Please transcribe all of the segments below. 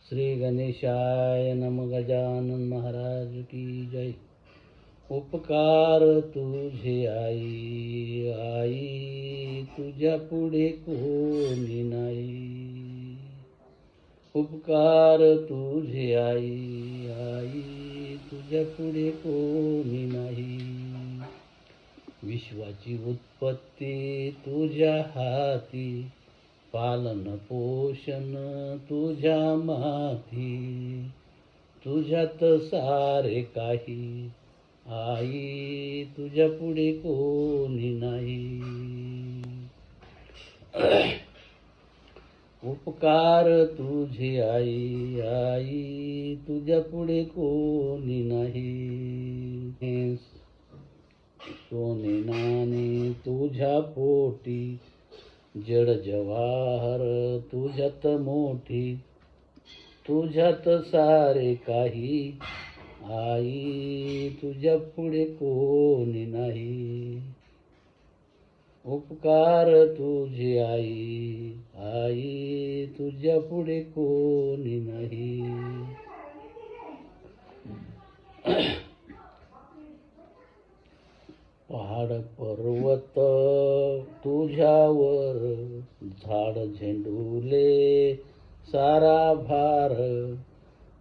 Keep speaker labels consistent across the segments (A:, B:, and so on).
A: श्री गणेशाय नम गजानन महाराज की जय. उपकार तुझे आई आई, तुझ्या पुढे कोणी नाही. उपकार तुझे आई आई, तुझ्या पुढे कोणी नाही. विश्वाची उत्पत्ती तुझ्या हाती, पालन पोषण तुझ्या माथी. तुझ्यात सारे काही आई, तुझ्या पुढे कोणी नाही. उपकार तुझे आई आई, तुझ्या पुढे कोणी नाही. सोने नाणे तुझ्या पोटी, जड जवाहर तुझ्यात मोठी. तुझ्यात सारे काही आई, तुझ्या पुढे कोणी नाही. उपकार तुझे आई आई, तुझ्या पुढे कोणी नाही. पहाड पर्वत तुझ्यावर, झाड झेंडुले सारा भार.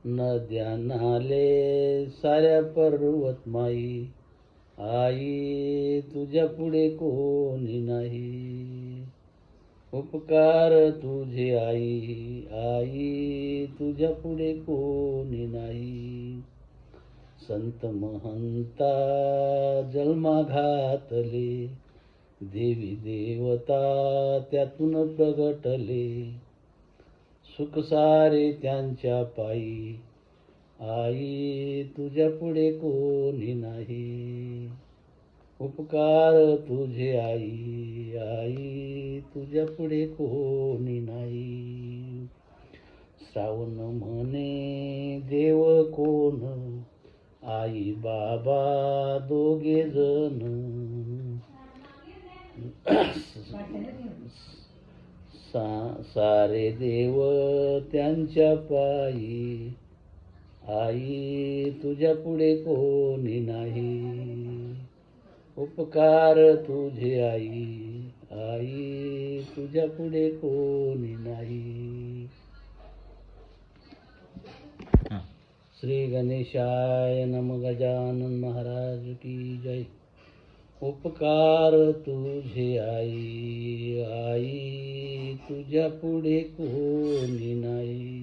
A: नद्या नाले साऱ्या पर्वतमाई आई, तुझ्या पुढे कोणी नाही. उपकार तुझे आई आई, तुझ्या पुढे कोणी नाही. संत महंता जन्मा घातले, देवी देवता त्यातून प्रगटले. सुख सारे त्यांच्या पायी आई, तुझ्या पुढे कोणी नाही. उपकार तुझे आई आई, तुझ्या पुढे कोणी नाही. श्रावण म्हणे देव कोण, आई बाबा दोघे जण. सारे देव त्यांच्या पायी आई, तुझ्या पुढे कोणी नाही. उपकार तुझे आई आई, तुझ्या पुढे कोणी नाही. श्री गणेशाय नम गजानन महाराज की जय. उपकार तुझे आई आई, तुझ्या पुढे कोणी नाही.